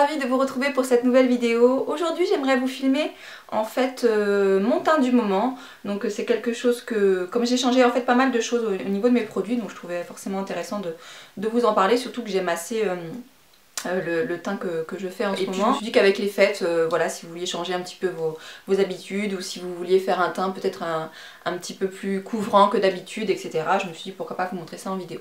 ravie de vous retrouver pour cette nouvelle vidéo. Aujourd'hui j'aimerais vous filmer en fait mon teint du moment. Donc c'est quelque chose que, comme j'ai changé en fait pas mal de choses au niveau de mes produits, donc je trouvais forcément intéressant de vous en parler, surtout que j'aime assez le teint que je fais en ce moment. Puis je me suis dit qu'avec les fêtes, voilà, si vous vouliez changer un petit peu vos habitudes, ou si vous vouliez faire un teint peut-être un petit peu plus couvrant que d'habitude, etc. Je me suis dit pourquoi pas vous montrer ça en vidéo.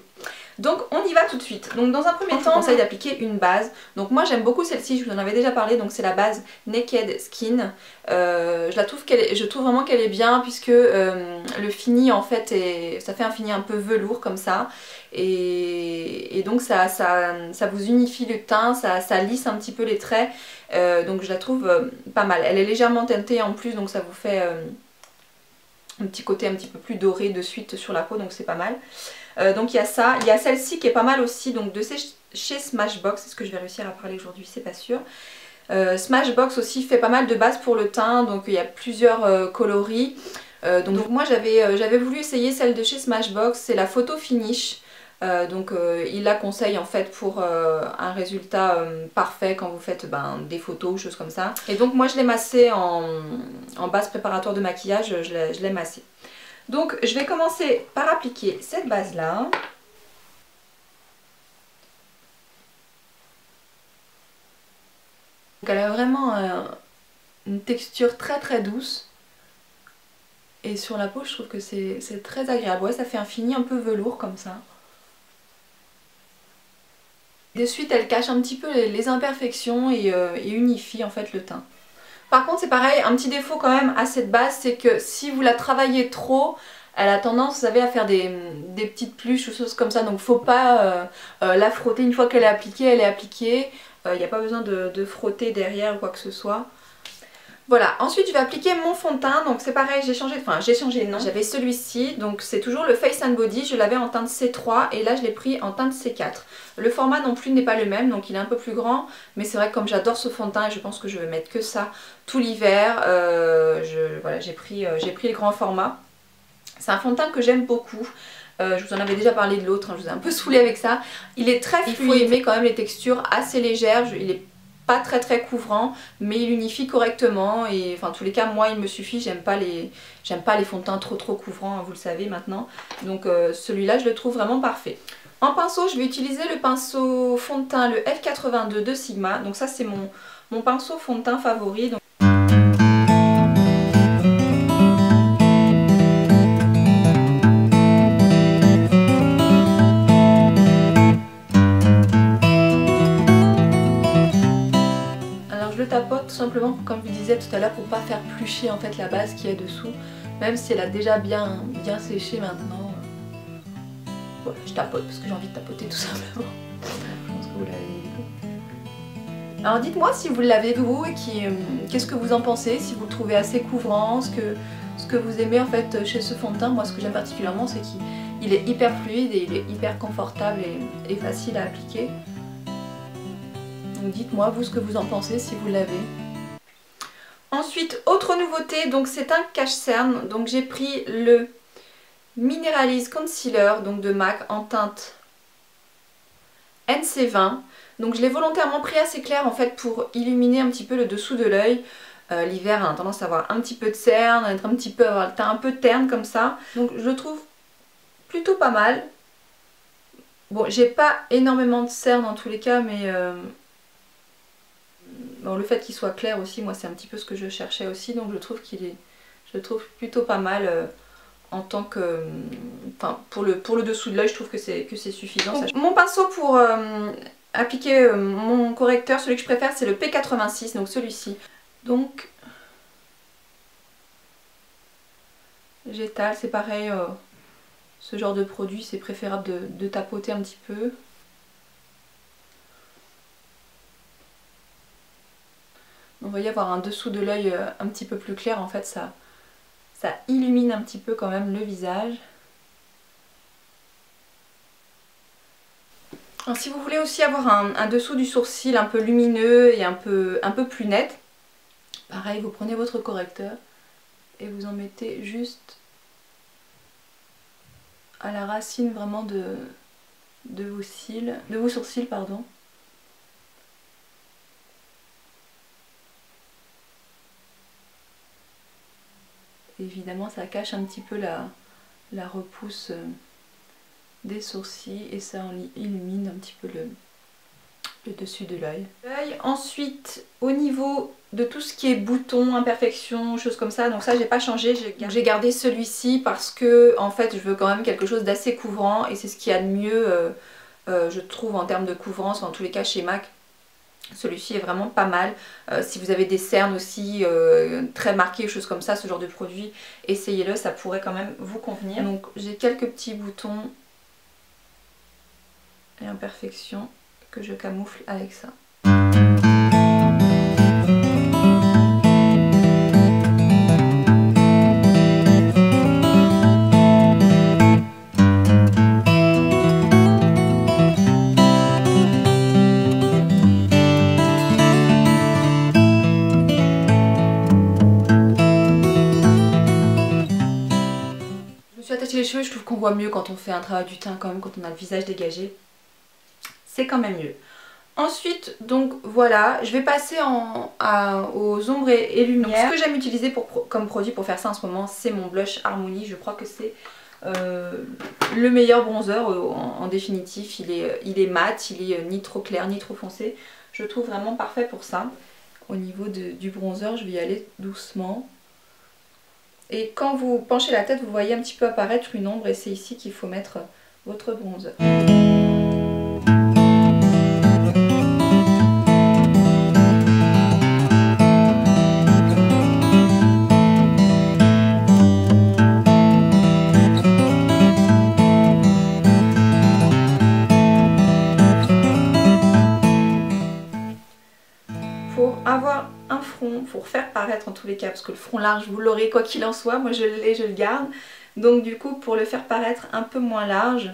Donc on y va tout de suite. Donc dans un premier temps, je vous conseille d'appliquer une base. Donc moi j'aime beaucoup celle-ci, je vous en avais déjà parlé, donc c'est la base Naked Skin. Je trouve vraiment qu'elle est bien puisque le fini en fait, ça fait un fini un peu velours comme ça. Et donc ça vous unifie le teint, ça lisse un petit peu les traits. Donc je la trouve pas mal. Elle est légèrement teintée en plus, donc ça vous fait un petit côté un petit peu plus doré de suite sur la peau, donc c'est pas mal. Donc il y a ça, il y a celle-ci qui est pas mal aussi, donc de chez Smashbox. Est-ce que je vais réussir à parler aujourd'hui? C'est pas sûr. Smashbox aussi fait pas mal de bases pour le teint, donc il y a plusieurs coloris. Donc moi j'avais voulu essayer celle de chez Smashbox, c'est la Photo Finish. Il la conseille en fait pour un résultat parfait quand vous faites des photos ou choses comme ça. Et donc moi je l'ai massé en base préparatoire de maquillage, je l'ai massé. Donc je vais commencer par appliquer cette base là. Donc elle a vraiment une texture très douce. Et sur la peau je trouve que c'est très agréable. Ouais, ça fait un fini un peu velours comme ça. De suite elle cache un petit peu les imperfections et unifie en fait le teint. Par contre c'est pareil, un petit défaut quand même à cette base, c'est que si vous la travaillez trop, elle a tendance, vous savez, à faire des petites pluches ou choses comme ça, donc faut pas la frotter une fois qu'elle est appliquée, elle est appliquée. Il n'y a pas besoin de frotter derrière ou quoi que ce soit. Voilà, ensuite je vais appliquer mon fond de teint, donc c'est pareil, j'ai changé non, j'avais celui-ci, donc c'est toujours le Face and Body, je l'avais en teinte C3 et là je l'ai pris en teinte C4. Le format non plus n'est pas le même, donc il est un peu plus grand, mais c'est vrai que comme j'adore ce fond de teint et je pense que je vais mettre que ça tout l'hiver, voilà, j'ai pris le grand format. C'est un fond de teint que j'aime beaucoup. Je vous en avais déjà parlé de l'autre, hein, je vous ai un peu saoulé avec ça. Il est très fluide, il faut aimer quand même les textures assez légères, il est pas très couvrant, mais il unifie correctement et enfin en tous les cas moi il me suffit, j'aime pas les fonds de teint trop couvrants, hein, vous le savez maintenant. Donc celui-là je le trouve vraiment parfait. En pinceau je vais utiliser le pinceau fond de teint le F82 de Sigma, donc ça c'est mon pinceau fond de teint favori. Donc tapote tout simplement, comme je vous disais tout à l'heure, pour pas faire plucher en fait la base qui est dessous, même si elle a déjà bien séché maintenant. Voilà, je tapote parce que j'ai envie de tapoter tout simplement. Je pense que vous l'avez vu. Alors dites-moi si vous l'avez vous et qu'est-ce que vous en pensez, si vous le trouvez assez couvrant, ce que vous aimez en fait chez ce fond de teint. Moi ce que j'aime particulièrement c'est qu'il est hyper fluide et il est hyper confortable et facile à appliquer. Dites-moi vous ce que vous en pensez si vous l'avez. Ensuite, autre nouveauté, donc c'est un cache-cerne. Donc j'ai pris le Mineralize Concealer donc de MAC en teinte NC20. Donc je l'ai volontairement pris assez clair en fait pour illuminer un petit peu le dessous de l'œil. L'hiver a tendance à avoir un petit peu de cerne, avoir le teint un peu terne comme ça. Donc je le trouve plutôt pas mal. Bon, j'ai pas énormément de cerne en tous les cas, mais bon, le fait qu'il soit clair aussi, moi c'est un petit peu ce que je cherchais aussi, donc je trouve je le trouve plutôt pas mal en tant que, enfin pour le dessous de l'œil, je trouve que c'est suffisant. Donc, mon pinceau pour appliquer mon correcteur, celui que je préfère c'est le P86, donc celui-ci. Donc j'étale, c'est pareil, ce genre de produit c'est préférable de tapoter un petit peu. Vous voyez, avoir un dessous de l'œil un petit peu plus clair, en fait ça illumine un petit peu quand même le visage. Alors, si vous voulez aussi avoir un dessous du sourcil un peu lumineux et un peu plus net, pareil, vous prenez votre correcteur et vous en mettez juste à la racine vraiment de vos sourcils, pardon. évidemment ça cache un petit peu la repousse des sourcils et ça illumine un petit peu le dessus de l'œil. Ensuite, au niveau de tout ce qui est boutons, imperfections, choses comme ça, donc ça j'ai pas changé, j'ai gardé celui-ci parce que en fait je veux quand même quelque chose d'assez couvrant et c'est ce qu'il y a de mieux je trouve en termes de couvrance, en tous les cas chez MAC. Celui-ci est vraiment pas mal. Si vous avez des cernes aussi très marquées, choses comme ça, ce genre de produit, essayez-le, ça pourrait quand même vous convenir. Donc j'ai quelques petits boutons et imperfections que je camoufle avec ça. Les cheveux, je trouve qu'on voit mieux quand on fait un travail du teint quand même, quand on a le visage dégagé. C'est quand même mieux. Ensuite, donc voilà, je vais passer aux ombres et lumières. Donc, ce que j'aime utiliser comme produit pour faire ça en ce moment, c'est mon blush Harmony. Je crois que c'est le meilleur bronzer en définitif. Il est mat, il est ni trop clair ni trop foncé. Je trouve vraiment parfait pour ça. Au niveau du bronzer, je vais y aller doucement. Et quand vous penchez la tête, vous voyez un petit peu apparaître une ombre et c'est ici qu'il faut mettre votre bronzer. Pour avoir un front, pour faire paraître en tous les cas, parce que le front large vous l'aurez quoi qu'il en soit, moi je l'ai, je le garde. Donc du coup pour le faire paraître un peu moins large,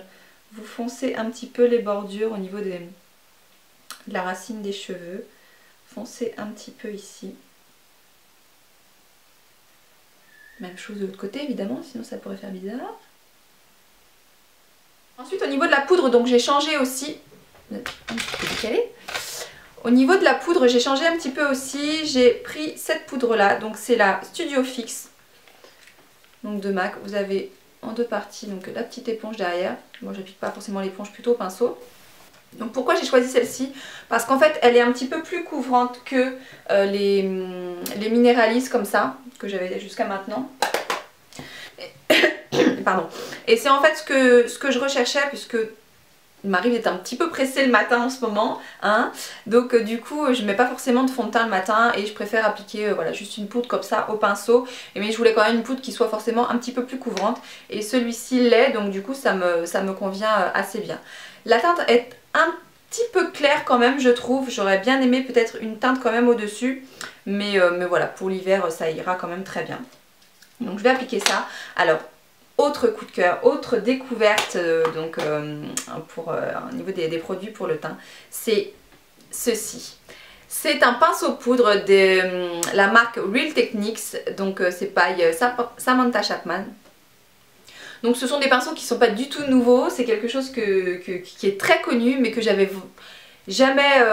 vous foncez un petit peu les bordures au niveau de la racine des cheveux. Foncez un petit peu ici. Même chose de l'autre côté évidemment, sinon ça pourrait faire bizarre. Ensuite au niveau de la poudre, donc j'ai changé aussi, un petit peu décalé. Au niveau de la poudre, j'ai changé un petit peu aussi. J'ai pris cette poudre là, donc c'est la Studio Fix, donc de MAC. Vous avez en deux parties donc la petite éponge derrière. Moi j'applique pas forcément l'éponge, plutôt au pinceau. Donc pourquoi j'ai choisi celle-ci? Parce qu'en fait elle est un petit peu plus couvrante que les Mineralis comme ça, que j'avais jusqu'à maintenant. Pardon. Et c'est en fait ce que je recherchais, puisque il m'arrive d'être un petit peu pressée le matin en ce moment, hein. Donc du coup je mets pas forcément de fond de teint le matin et je préfère appliquer voilà, juste une poudre comme ça au pinceau. Mais je voulais quand même une poudre qui soit forcément un petit peu plus couvrante et celui-ci l'est, donc du coup ça me convient assez bien. La teinte est un petit peu claire quand même, je trouve. J'aurais bien aimé peut-être une teinte quand même au dessus, mais voilà, pour l'hiver ça ira quand même très bien. Donc je vais appliquer ça. Alors autre coup de cœur, autre découverte au niveau des produits pour le teint, c'est ceci. C'est un pinceau poudre de la marque Real Techniques, donc c'est paille Samantha Chapman. Donc ce sont des pinceaux qui ne sont pas du tout nouveaux, c'est quelque chose qui est très connu mais que j'avais jamais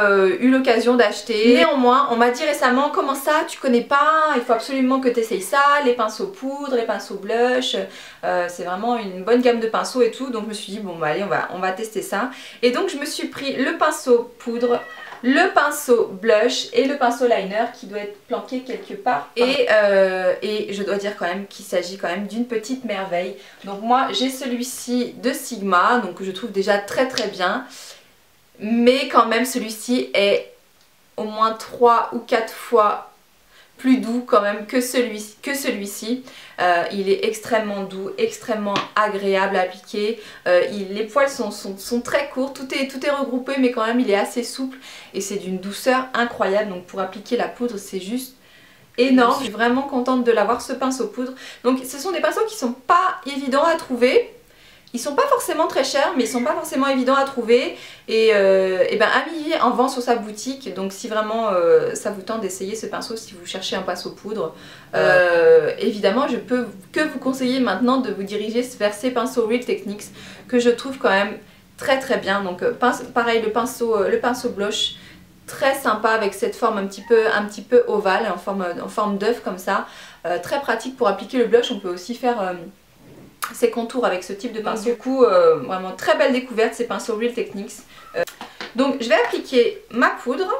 eu l'occasion d'acheter. Néanmoins, on m'a dit récemment, comment ça, tu connais pas, il faut absolument que tu essayes ça, les pinceaux poudre, les pinceaux blush, c'est vraiment une bonne gamme de pinceaux et tout. Donc je me suis dit, bon bah allez, on va tester ça. Et donc je me suis pris le pinceau poudre, le pinceau blush et le pinceau liner qui doit être planqué quelque part. Et je dois dire quand même qu'il s'agit quand même d'une petite merveille. Donc moi j'ai celui-ci de Sigma, donc que je trouve déjà très très bien. Mais quand même celui-ci est au moins 3 ou 4 fois plus doux quand même que celui-ci. Il est extrêmement doux, extrêmement agréable à appliquer. Les poils sont très courts, tout est regroupé mais quand même il est assez souple et c'est d'une douceur incroyable. Donc pour appliquer la poudre c'est juste énorme. Je suis vraiment contente de l'avoir, ce pinceau poudre. Donc ce sont des pinceaux qui sont pas évidents à trouver. Ils sont pas forcément très chers mais ils sont pas forcément évidents à trouver et ben Ami en vend sur sa boutique, donc si vraiment ça vous tente d'essayer ce pinceau, si vous cherchez un pinceau poudre, évidemment je peux que vous conseiller maintenant de vous diriger vers ces pinceaux Real Techniques que je trouve quand même très très bien. Donc pareil le pinceau blush très sympa avec cette forme un petit peu ovale, en forme d'œuf comme ça. Très pratique pour appliquer le blush. On peut aussi faire ses contours avec ce type de pinceau. Du coup, vraiment très belle découverte ces pinceaux Real Techniques. Donc je vais appliquer ma poudre.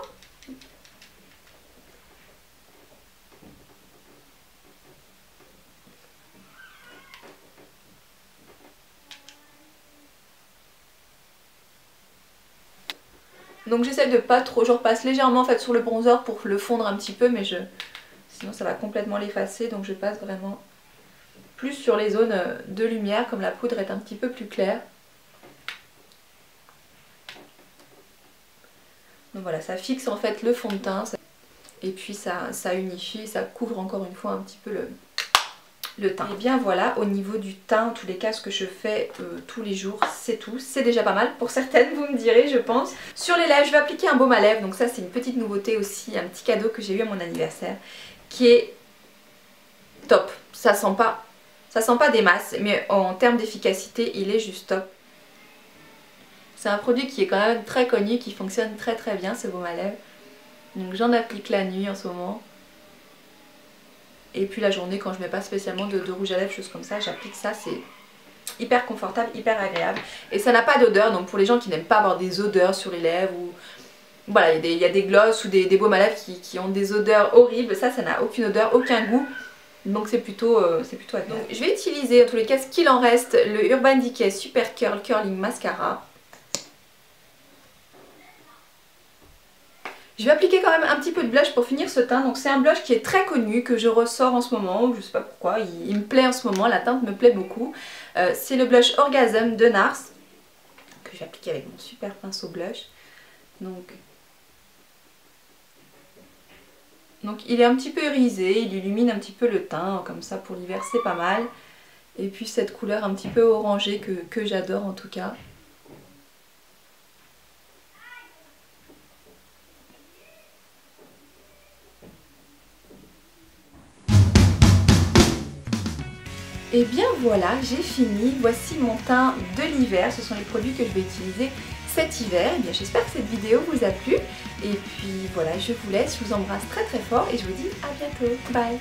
Donc j'essaie de pas trop, je repasse légèrement en fait sur le bronzer pour le fondre un petit peu, mais sinon ça va complètement l'effacer, donc je passe vraiment plus sur les zones de lumière, comme la poudre est un petit peu plus claire. Donc voilà, ça fixe en fait le fond de teint, et puis ça unifie, ça couvre encore une fois un petit peu le teint. Et bien voilà, au niveau du teint, en tous les cas, ce que je fais tous les jours, c'est tout. C'est déjà pas mal pour certaines, vous me direz, je pense. Sur les lèvres, je vais appliquer un baume à lèvres. Donc ça, c'est une petite nouveauté aussi, un petit cadeau que j'ai eu à mon anniversaire, qui est top. Ça sent pas des masses, mais en termes d'efficacité, il est juste top. C'est un produit qui est quand même très connu, qui fonctionne très très bien, ce baume à lèvres. Donc j'en applique la nuit en ce moment. Et puis la journée, quand je mets pas spécialement de rouge à lèvres, choses comme ça, j'applique ça, c'est hyper confortable, hyper agréable. Et ça n'a pas d'odeur, donc pour les gens qui n'aiment pas avoir des odeurs sur les lèvres, ou voilà, il y a des glosses ou des baumes à lèvres qui ont des odeurs horribles, ça n'a aucune odeur, aucun goût. Donc c'est plutôt agréable. Donc je vais utiliser en tous les cas ce qu'il en reste, le Urban Decay Super Curl Curling Mascara. Je vais appliquer quand même un petit peu de blush pour finir ce teint. Donc c'est un blush qui est très connu, que je ressors en ce moment, je sais pas pourquoi, il me plaît en ce moment, la teinte me plaît beaucoup. C'est le blush Orgasm de NARS, que je vais appliquer avec mon super pinceau blush. Donc il est un petit peu irisé, il illumine un petit peu le teint, comme ça pour l'hiver c'est pas mal. Et puis cette couleur un petit peu orangée que j'adore en tout cas. Et bien voilà, j'ai fini. Voici mon teint de l'hiver. Ce sont les produits que je vais utiliser cet hiver. Et bien j'espère que cette vidéo vous a plu. Et puis voilà, je vous laisse, je vous embrasse très très fort et je vous dis à bientôt. Bye!